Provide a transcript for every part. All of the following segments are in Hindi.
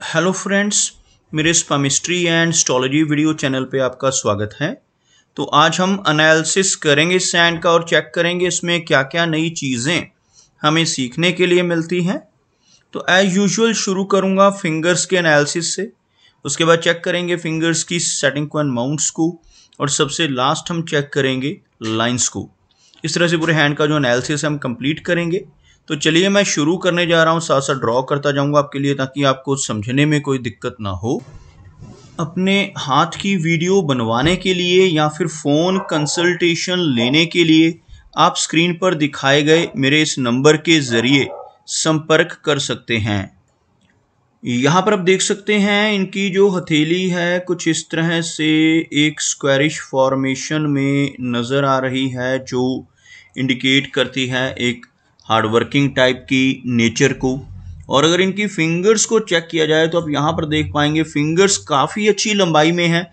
हेलो फ्रेंड्स, मेरे स्पामिस्ट्री एंड एस्ट्रोलॉजी वीडियो चैनल पे आपका स्वागत है। तो आज हम एनालिसिस करेंगे सैंड का और चेक करेंगे इसमें क्या क्या नई चीज़ें हमें सीखने के लिए मिलती हैं। तो एज यूजुअल शुरू करूंगा फिंगर्स के एनालिसिस से, उसके बाद चेक करेंगे फिंगर्स की सेटिंग को एंड माउंट्स को, और सबसे लास्ट हम चेक करेंगे लाइंस को। इस तरह से पूरे हैंड का जो एनालिसिस हम कंप्लीट करेंगे। तो चलिए मैं शुरू करने जा रहा हूँ, साथ साथ ड्रॉ करता जाऊँगा आपके लिए ताकि आपको समझने में कोई दिक्कत ना हो। अपने हाथ की वीडियो बनवाने के लिए या फिर फ़ोन कंसल्टेशन लेने के लिए आप स्क्रीन पर दिखाए गए मेरे इस नंबर के ज़रिए संपर्क कर सकते हैं। यहाँ पर आप देख सकते हैं इनकी जो हथेली है कुछ इस तरह से एक स्क्वायरिश फॉर्मेशन में नज़र आ रही है, जो इंडिकेट करती है एक हार्डवर्किंग टाइप की नेचर को। और अगर इनकी फिंगर्स को चेक किया जाए तो आप यहाँ पर देख पाएंगे फिंगर्स काफ़ी अच्छी लंबाई में हैं,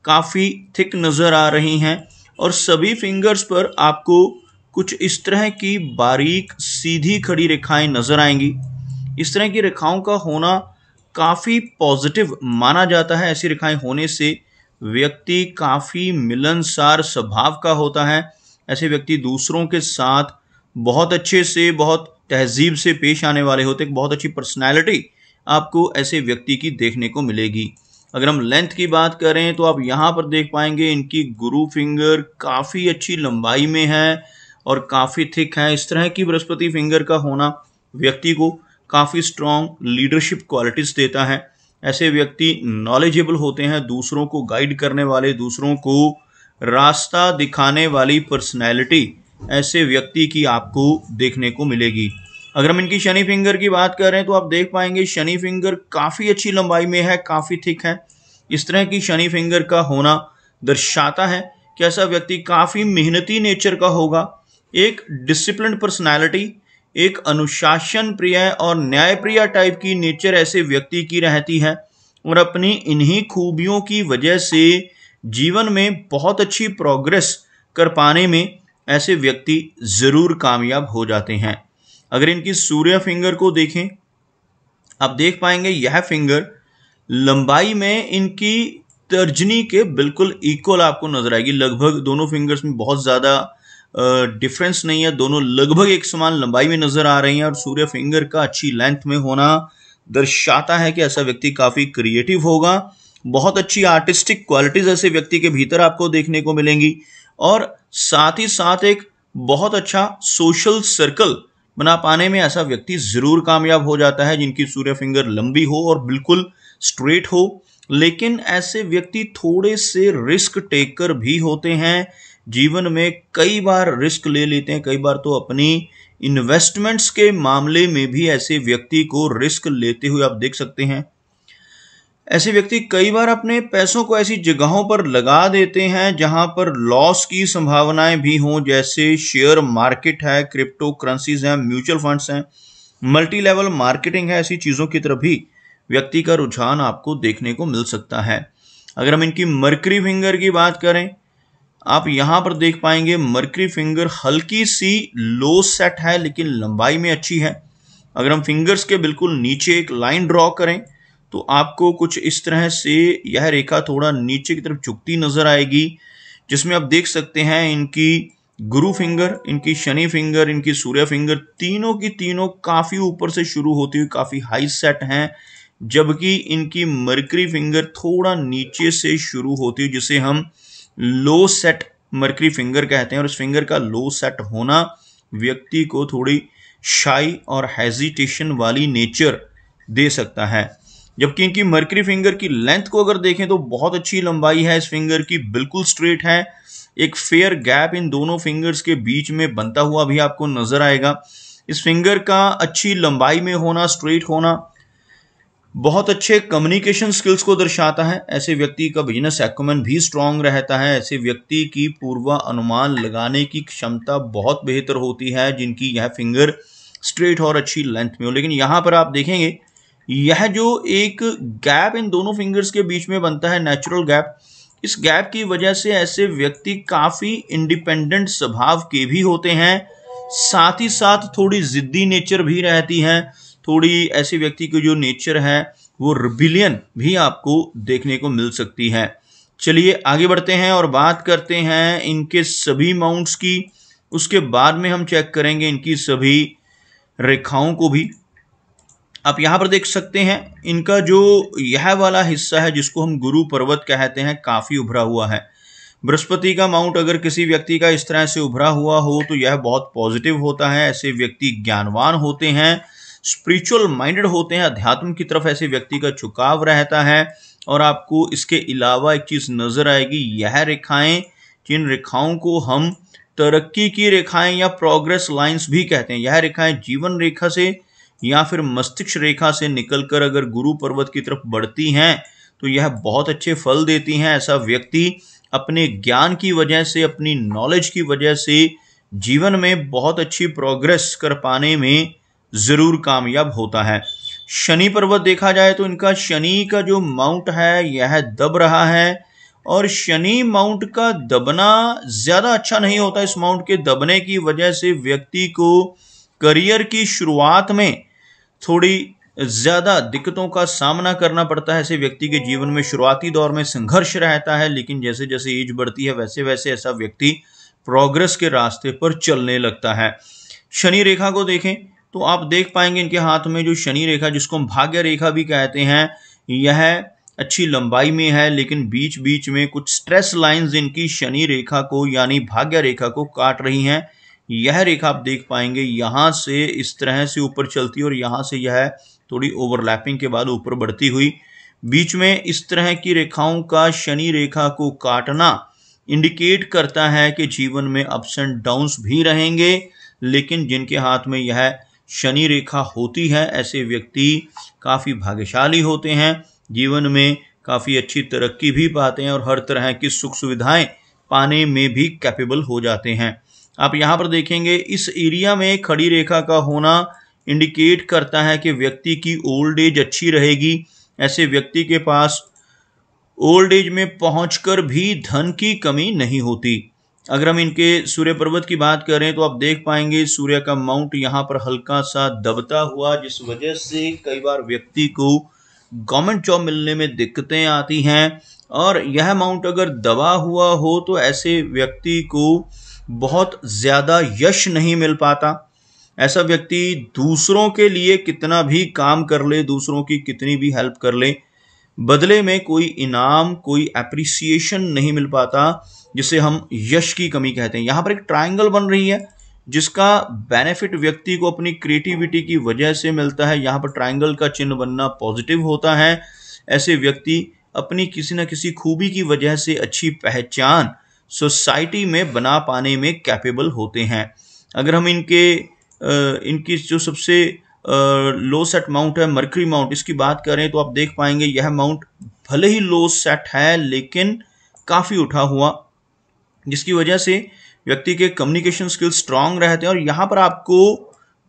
काफ़ी थिक नज़र आ रही हैं, और सभी फिंगर्स पर आपको कुछ इस तरह की बारीक सीधी खड़ी रेखाएं नज़र आएंगी। इस तरह की रेखाओं का होना काफ़ी पॉजिटिव माना जाता है। ऐसी रेखाएं होने से व्यक्ति काफ़ी मिलनसार स्वभाव का होता है। ऐसे व्यक्ति दूसरों के साथ बहुत अच्छे से, बहुत तहजीब से पेश आने वाले होते हैं। बहुत अच्छी पर्सनैलिटी आपको ऐसे व्यक्ति की देखने को मिलेगी। अगर हम लेंथ की बात करें तो आप यहाँ पर देख पाएंगे इनकी गुरु फिंगर काफ़ी अच्छी लंबाई में है और काफ़ी थिक है। इस तरह की बृहस्पति फिंगर का होना व्यक्ति को काफ़ी स्ट्रॉन्ग लीडरशिप क्वालिटीज़ देता है। ऐसे व्यक्ति नॉलेजेबल होते हैं, दूसरों को गाइड करने वाले, दूसरों को रास्ता दिखाने वाली पर्सनैलिटी ऐसे व्यक्ति की आपको देखने को मिलेगी। अगर हम इनकी शनि फिंगर की बात करें तो आप देख पाएंगे शनि फिंगर काफ़ी अच्छी लंबाई में है, काफ़ी थिक है। इस तरह की शनि फिंगर का होना दर्शाता है कि ऐसा व्यक्ति काफ़ी मेहनती नेचर का होगा, एक डिसिप्लिन्ड पर्सनैलिटी, एक अनुशासन प्रिय और न्यायप्रिय टाइप की नेचर ऐसे व्यक्ति की रहती है। और अपनी इन्हीं खूबियों की वजह से जीवन में बहुत अच्छी प्रोग्रेस कर पाने में ऐसे व्यक्ति ज़रूर कामयाब हो जाते हैं। अगर इनकी सूर्य फिंगर को देखें, आप देख पाएंगे यह फिंगर लंबाई में इनकी तर्जनी के बिल्कुल इक्वल आपको नजर आएगी। लगभग दोनों फिंगर्स में बहुत ज़्यादा डिफरेंस नहीं है, दोनों लगभग एक समान लंबाई में नजर आ रही हैं। और सूर्य फिंगर का अच्छी लेंथ में होना दर्शाता है कि ऐसा व्यक्ति काफ़ी क्रिएटिव होगा। बहुत अच्छी आर्टिस्टिक क्वालिटीज ऐसे व्यक्ति के भीतर आपको देखने को मिलेंगी, और साथ ही साथ एक बहुत अच्छा सोशल सर्कल बना पाने में ऐसा व्यक्ति ज़रूर कामयाब हो जाता है जिनकी सूर्य फिंगर लंबी हो और बिल्कुल स्ट्रेट हो। लेकिन ऐसे व्यक्ति थोड़े से रिस्क टेकर भी होते हैं, जीवन में कई बार रिस्क ले लेते हैं। कई बार तो अपनी इन्वेस्टमेंट्स के मामले में भी ऐसे व्यक्ति को रिस्क लेते हुए आप देख सकते हैं। ऐसे व्यक्ति कई बार अपने पैसों को ऐसी जगहों पर लगा देते हैं जहां पर लॉस की संभावनाएं भी हों, जैसे शेयर मार्केट है, क्रिप्टो करेंसीज हैं, म्यूचुअल फंड्स हैं, मल्टी लेवल मार्केटिंग है। ऐसी चीज़ों की तरफ भी व्यक्ति का रुझान आपको देखने को मिल सकता है। अगर हम इनकी मरकरी फिंगर की बात करें, आप यहाँ पर देख पाएंगे मरकरी फिंगर हल्की सी लो सेट है लेकिन लंबाई में अच्छी है। अगर हम फिंगर्स के बिल्कुल नीचे एक लाइन ड्रॉ करें तो आपको कुछ इस तरह से यह रेखा थोड़ा नीचे की तरफ झुकती नजर आएगी, जिसमें आप देख सकते हैं इनकी गुरु फिंगर, इनकी शनि फिंगर, इनकी सूर्य फिंगर तीनों की तीनों काफ़ी ऊपर से शुरू होती हुई काफ़ी हाई सेट हैं, जबकि इनकी मरकरी फिंगर थोड़ा नीचे से शुरू होती है जिसे हम लो सेट मरकरी फिंगर कहते हैं। और इस फिंगर का लो सेट होना व्यक्ति को थोड़ी शाई और हेजिटेशन वाली नेचर दे सकता है। जबकि इनकी मरकरी फिंगर की लेंथ को अगर देखें तो बहुत अच्छी लंबाई है इस फिंगर की, बिल्कुल स्ट्रेट है। एक फेयर गैप इन दोनों फिंगर्स के बीच में बनता हुआ भी आपको नजर आएगा। इस फिंगर का अच्छी लंबाई में होना, स्ट्रेट होना बहुत अच्छे कम्युनिकेशन स्किल्स को दर्शाता है। ऐसे व्यक्ति का बिजनेस एक्यूमेन भी स्ट्रांग रहता है। ऐसे व्यक्ति की पूर्वानुमान लगाने की क्षमता बहुत बेहतर होती है जिनकी यह फिंगर स्ट्रेट और अच्छी लेंथ में हो। लेकिन यहाँ पर आप देखेंगे यह जो एक गैप इन दोनों फिंगर्स के बीच में बनता है, नेचुरल गैप, इस गैप की वजह से ऐसे व्यक्ति काफ़ी इंडिपेंडेंट स्वभाव के भी होते हैं। साथ ही साथ थोड़ी ज़िद्दी नेचर भी रहती है। थोड़ी ऐसे व्यक्ति की जो नेचर है वो रिबिलियन भी आपको देखने को मिल सकती है। चलिए आगे बढ़ते हैं और बात करते हैं इनके सभी माउंट्स की। उसके बाद में हम चेक करेंगे इनकी सभी रेखाओं को भी। आप यहाँ पर देख सकते हैं इनका जो यह वाला हिस्सा है जिसको हम गुरु पर्वत कहते हैं, काफी उभरा हुआ है। बृहस्पति का माउंट अगर किसी व्यक्ति का इस तरह से उभरा हुआ हो तो यह बहुत पॉजिटिव होता है। ऐसे व्यक्ति ज्ञानवान होते हैं, स्पिरिचुअल माइंडेड होते हैं, अध्यात्म की तरफ ऐसे व्यक्ति का झुकाव रहता है। और आपको इसके अलावा एक चीज नजर आएगी, यह रेखाएं, जिन रेखाओं को हम तरक्की की रेखाएं या प्रोग्रेस लाइंस भी कहते हैं, यह रेखाएं जीवन रेखा से या फिर मस्तिष्क रेखा से निकलकर अगर गुरु पर्वत की तरफ बढ़ती हैं तो यह बहुत अच्छे फल देती हैं। ऐसा व्यक्ति अपने ज्ञान की वजह से, अपनी नॉलेज की वजह से जीवन में बहुत अच्छी प्रोग्रेस कर पाने में जरूर कामयाब होता है। शनि पर्वत देखा जाए तो इनका शनि का जो माउंट है यह दब रहा है, और शनि माउंट का दबना ज्यादा अच्छा नहीं होता। इस माउंट के दबने की वजह से व्यक्ति को करियर की शुरुआत में थोड़ी ज्यादा दिक्कतों का सामना करना पड़ता है। ऐसे व्यक्ति के जीवन में शुरुआती दौर में संघर्ष रहता है, लेकिन जैसे जैसे एज बढ़ती है वैसे वैसे ऐसा व्यक्ति प्रोग्रेस के रास्ते पर चलने लगता है। शनि रेखा को देखें तो आप देख पाएंगे इनके हाथ में जो शनि रेखा, जिसको हम भाग्य रेखा भी कहते हैं, यह अच्छी लंबाई में है, लेकिन बीच बीच में कुछ स्ट्रेस लाइंस इनकी शनि रेखा को यानी भाग्य रेखा को काट रही हैं। यह रेखा आप देख पाएंगे यहां से इस तरह से ऊपर चलती है और यहां से यह थोड़ी ओवरलैपिंग के बाद ऊपर बढ़ती हुई, बीच में इस तरह की रेखाओं का शनि रेखा को काटना इंडिकेट करता है कि जीवन में अप्स एंड डाउन्स भी रहेंगे। लेकिन जिनके हाथ में यह शनि रेखा होती है ऐसे व्यक्ति काफी भाग्यशाली होते हैं, जीवन में काफी अच्छी तरक्की भी पाते हैं और हर तरह की सुख सुविधाएं पाने में भी कैपेबल हो जाते हैं। आप यहाँ पर देखेंगे इस एरिया में खड़ी रेखा का होना इंडिकेट करता है कि व्यक्ति की ओल्ड एज अच्छी रहेगी। ऐसे व्यक्ति के पास ओल्ड एज में पहुंचकर भी धन की कमी नहीं होती। अगर हम इनके सूर्य पर्वत की बात करें तो आप देख पाएंगे सूर्य का माउंट यहाँ पर हल्का सा दबता हुआ, जिस वजह से कई बार व्यक्ति को गवर्नमेंट जॉब मिलने में दिक्कतें आती हैं। और यह माउंट अगर दबा हुआ हो तो ऐसे व्यक्ति को बहुत ज्यादा यश नहीं मिल पाता। ऐसा व्यक्ति दूसरों के लिए कितना भी काम कर ले, दूसरों की कितनी भी हेल्प कर ले, बदले में कोई इनाम, कोई एप्रिसिएशन नहीं मिल पाता, जिसे हम यश की कमी कहते हैं। यहाँ पर एक ट्रायंगल बन रही है जिसका बेनिफिट व्यक्ति को अपनी क्रिएटिविटी की वजह से मिलता है। यहाँ पर ट्रायंगल का चिन्ह बनना पॉजिटिव होता है। ऐसे व्यक्ति अपनी किसी न किसी खूबी की वजह से अच्छी पहचान सोसाइटी में बना पाने में कैपेबल होते हैं। अगर हम इनकी जो सबसे लो सेट माउंट है मरकरी माउंट, इसकी बात करें तो आप देख पाएंगे यह माउंट भले ही लो सेट है लेकिन काफी उठा हुआ, जिसकी वजह से व्यक्ति के कम्युनिकेशन स्किल स्ट्रांग रहते हैं। और यहाँ पर आपको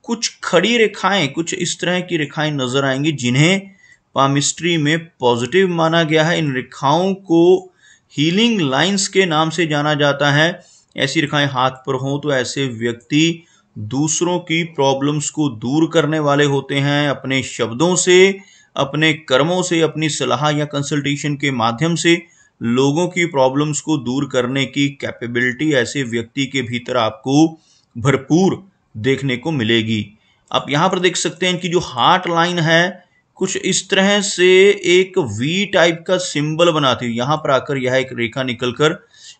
कुछ खड़ी रेखाएं, कुछ इस तरह की रेखाएं नजर आएंगी जिन्हें पामिस्ट्री में पॉजिटिव माना गया है। इन रेखाओं को हीलिंग लाइंस के नाम से जाना जाता है। ऐसी रेखाएं हाथ पर हों तो ऐसे व्यक्ति दूसरों की प्रॉब्लम्स को दूर करने वाले होते हैं। अपने शब्दों से, अपने कर्मों से, अपनी सलाह या कंसल्टेशन के माध्यम से लोगों की प्रॉब्लम्स को दूर करने की कैपेबिलिटी ऐसे व्यक्ति के भीतर आपको भरपूर देखने को मिलेगी। आप यहाँ पर देख सकते हैं इनकी जो हार्ट लाइन है कुछ इस तरह से एक वी टाइप का सिंबल बनाती है। यहाँ पर आकर यह एक रेखा निकलकर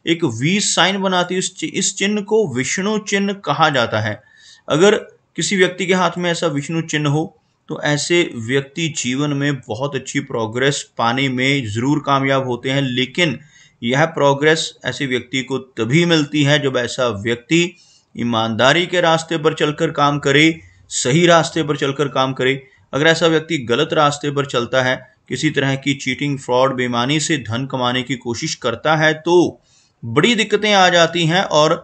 एक वी साइन बनाती है। इस चिन्ह को विष्णु चिन्ह कहा जाता है। अगर किसी व्यक्ति के हाथ में ऐसा विष्णु चिन्ह हो तो ऐसे व्यक्ति जीवन में बहुत अच्छी प्रोग्रेस पाने में जरूर कामयाब होते हैं। लेकिन यह प्रोग्रेस ऐसे व्यक्ति को तभी मिलती है जब ऐसा व्यक्ति ईमानदारी के रास्ते पर चलकर काम करे, सही रास्ते पर चलकर काम करे। अगर ऐसा व्यक्ति गलत रास्ते पर चलता है, किसी तरह की चीटिंग, फ्रॉड, बेईमानी से धन कमाने की कोशिश करता है तो बड़ी दिक्कतें आ जाती हैं और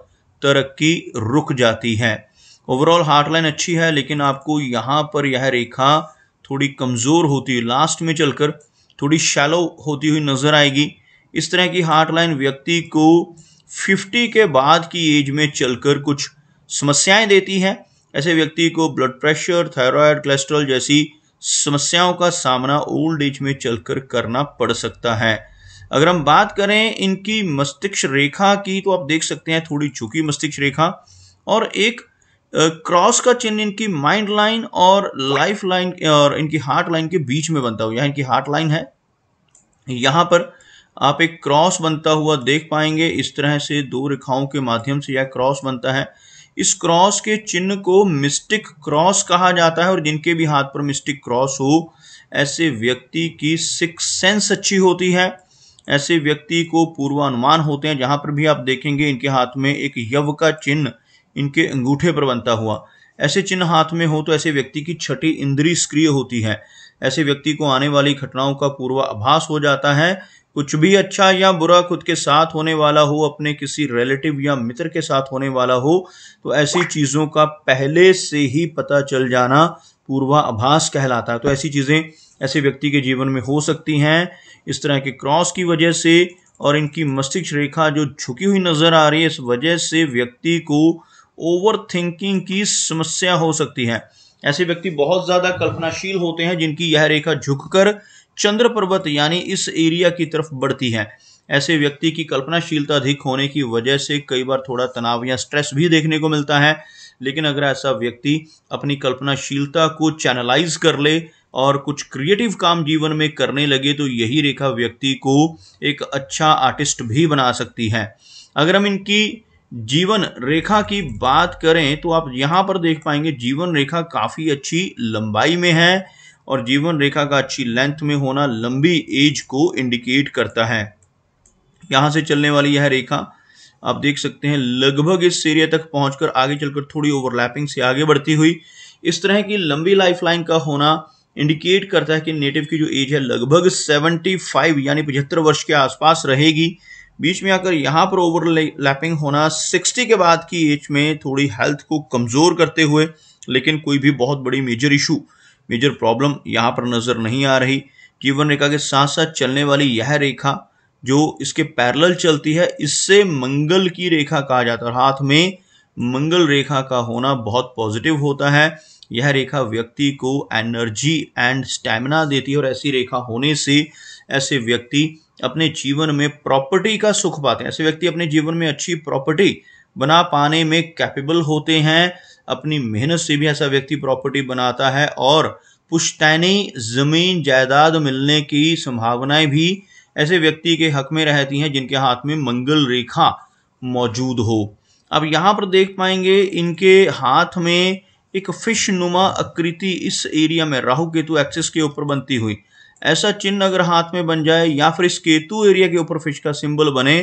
तरक्की रुक जाती है। ओवरऑल हार्टलाइन अच्छी है लेकिन आपको यहाँ पर यह रेखा थोड़ी कमज़ोर होती है, लास्ट में चलकर थोड़ी शैलो होती हुई नजर आएगी। इस तरह की हार्टलाइन व्यक्ति को 50 के बाद की एज में चलकर कुछ समस्याएं देती है। ऐसे व्यक्ति को ब्लड प्रेशर, थायराइड, कोलेस्ट्रॉल जैसी समस्याओं का सामना ओल्ड एज में चलकर करना पड़ सकता है। अगर हम बात करें इनकी मस्तिष्क रेखा की तो आप देख सकते हैं थोड़ी झुकी मस्तिष्क रेखा और एक क्रॉस का चिन्ह इनकी माइंड लाइन और लाइफ लाइन और इनकी हार्ट लाइन के बीच में बनता हुआ, यहाँ इनकी हार्ट लाइन है, यहाँ पर आप एक क्रॉस बनता हुआ देख पाएंगे। इस तरह से दो रेखाओं के माध्यम से यह क्रॉस बनता है। इस क्रॉस के चिन्ह को मिस्टिक क्रॉस कहा जाता है और जिनके भी हाथ पर मिस्टिक क्रॉस हो ऐसे व्यक्ति की सिक्स सेंस अच्छी होती है। ऐसे व्यक्ति को पूर्वानुमान होते हैं। जहां पर भी आप देखेंगे इनके हाथ में एक यव का चिन्ह इनके अंगूठे पर बनता हुआ, ऐसे चिन्ह हाथ में हो तो ऐसे व्यक्ति की छठी इंद्रिय सक्रिय होती है। ऐसे व्यक्ति को आने वाली घटनाओं का पूर्वाभास हो जाता है। कुछ भी अच्छा या बुरा खुद के साथ होने वाला हो, अपने किसी रिलेटिव या मित्र के साथ होने वाला हो, तो ऐसी चीज़ों का पहले से ही पता चल जाना पूर्वाभास कहलाता है। तो ऐसी चीज़ें ऐसे व्यक्ति के जीवन में हो सकती हैं इस तरह के क्रॉस की वजह से। और इनकी मस्तिष्क रेखा जो झुकी हुई नजर आ रही है, इस वजह से व्यक्ति को ओवर थिंकिंग की समस्या हो सकती है। ऐसे व्यक्ति बहुत ज्यादा कल्पनाशील होते हैं जिनकी यह रेखा झुककर चंद्र पर्वत यानी इस एरिया की तरफ बढ़ती है। ऐसे व्यक्ति की कल्पनाशीलता अधिक होने की वजह से कई बार थोड़ा तनाव या स्ट्रेस भी देखने को मिलता है। लेकिन अगर ऐसा व्यक्ति अपनी कल्पनाशीलता को चैनलाइज कर ले और कुछ क्रिएटिव काम जीवन में करने लगे तो यही रेखा व्यक्ति को एक अच्छा आर्टिस्ट भी बना सकती है। अगर हम इनकी जीवन रेखा की बात करें तो आप यहाँ पर देख पाएंगे जीवन रेखा काफ़ी अच्छी लंबाई में है और जीवन रेखा का अच्छी लेंथ में होना लंबी एज को इंडिकेट करता है। यहाँ से चलने वाली यह रेखा आप देख सकते हैं लगभग इस एरिया तक पहुंचकर आगे चलकर थोड़ी ओवरलैपिंग से आगे बढ़ती हुई इस तरह की लंबी लाइफलाइन का होना इंडिकेट करता है कि नेटिव की जो एज है लगभग 75 यानी 75 वर्ष के आसपास रहेगी। बीच में आकर यहाँ पर ओवरलैपिंग होना 60 के बाद की एज में थोड़ी हेल्थ को कमज़ोर करते हुए, लेकिन कोई भी बहुत बड़ी मेजर प्रॉब्लम यहाँ पर नज़र नहीं आ रही। जीवन रेखा के साथ साथ चलने वाली यह रेखा जो इसके पैरेलल चलती है इससे मंगल की रेखा कहा जाता है और हाथ में मंगल रेखा का होना बहुत पॉजिटिव होता है। यह रेखा व्यक्ति को एनर्जी एंड स्टैमिना देती है और ऐसी रेखा होने से ऐसे व्यक्ति अपने जीवन में प्रॉपर्टी का सुख पाते हैं। ऐसे व्यक्ति अपने जीवन में अच्छी प्रॉपर्टी बना पाने में कैपेबल होते हैं। अपनी मेहनत से भी ऐसा व्यक्ति प्रॉपर्टी बनाता है और पुश्तैनी जमीन जायदाद मिलने की संभावनाएं भी ऐसे व्यक्ति के हक में रहती हैं जिनके हाथ में मंगल रेखा मौजूद हो। अब यहाँ पर देख पाएंगे इनके हाथ में एक फिश नुमा आकृति इस एरिया में राहु केतु एक्सिस के ऊपर बनती हुई ऐसा चिन्ह अगर हाथ में बन जाए या फिर इस केतु एरिया के ऊपर फिश का सिंबल बने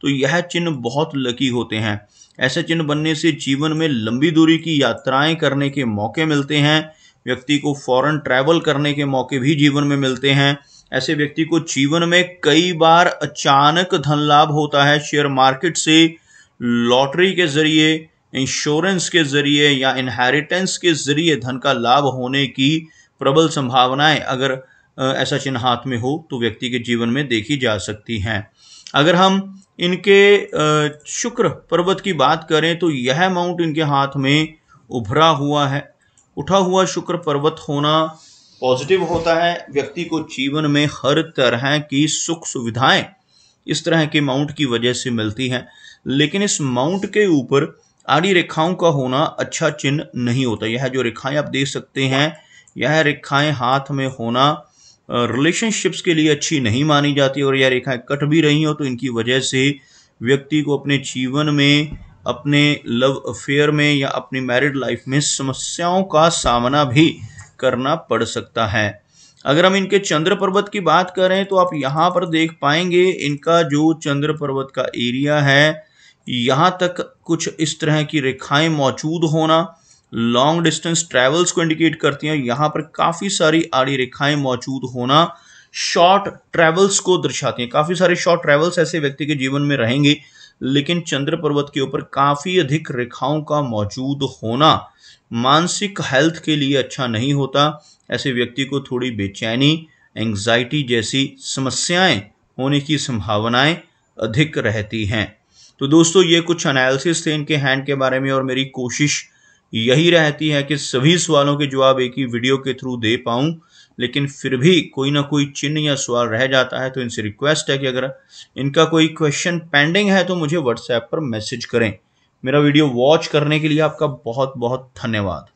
तो यह चिन्ह बहुत लकी होते हैं। ऐसे चिन्ह बनने से जीवन में लंबी दूरी की यात्राएं करने के मौके मिलते हैं। व्यक्ति को फॉरेन ट्रैवल करने के मौके भी जीवन में मिलते हैं। ऐसे व्यक्ति को जीवन में कई बार अचानक धन लाभ होता है। शेयर मार्केट से, लॉटरी के जरिए, इंश्योरेंस के जरिए या इनहेरिटेंस के जरिए धन का लाभ होने की प्रबल संभावनाएं अगर ऐसा चिन्ह हाथ में हो तो व्यक्ति के जीवन में देखी जा सकती हैं। अगर हम इनके शुक्र पर्वत की बात करें तो यह माउंट इनके हाथ में उभरा हुआ है। उठा हुआ शुक्र पर्वत होना पॉजिटिव होता है। व्यक्ति को जीवन में हर तरह की सुख सुविधाएं इस तरह के माउंट की वजह से मिलती हैं। लेकिन इस माउंट के ऊपर आड़ी रेखाओं का होना अच्छा चिन्ह नहीं होता। यह जो रेखाएं आप देख सकते हैं यह रेखाएं हाथ में होना रिलेशनशिप्स के लिए अच्छी नहीं मानी जाती और यह रेखाएं कट भी रही हो तो इनकी वजह से व्यक्ति को अपने जीवन में, अपने लव अफेयर में या अपनी मैरिड लाइफ में समस्याओं का सामना भी करना पड़ सकता है। अगर हम इनके चंद्र पर्वत की बात करें तो आप यहाँ पर देख पाएंगे इनका जो चंद्र पर्वत का एरिया है यहाँ तक कुछ इस तरह की रेखाएं मौजूद होना लॉन्ग डिस्टेंस ट्रैवल्स को इंडिकेट करती हैं। यहाँ पर काफ़ी सारी आड़ी रेखाएं मौजूद होना शॉर्ट ट्रैवल्स को दर्शाती हैं। काफ़ी सारे शॉर्ट ट्रैवल्स ऐसे व्यक्ति के जीवन में रहेंगे, लेकिन चंद्र पर्वत के ऊपर काफ़ी अधिक रेखाओं का मौजूद होना मानसिक हेल्थ के लिए अच्छा नहीं होता। ऐसे व्यक्ति को थोड़ी बेचैनी, एंग्जाइटी जैसी समस्याएं होने की संभावनाएं अधिक रहती हैं। तो दोस्तों ये कुछ एनालिसिस थे इनके हैंड के बारे में और मेरी कोशिश यही रहती है कि सभी सवालों के जवाब एक ही वीडियो के थ्रू दे पाऊँ। लेकिन फिर भी कोई ना कोई चिन्ह या सवाल रह जाता है, तो इनसे रिक्वेस्ट है कि अगर इनका कोई क्वेश्चन पेंडिंग है तो मुझे व्हाट्सएप पर मैसेज करें। मेरा वीडियो वॉच करने के लिए आपका बहुत बहुत धन्यवाद।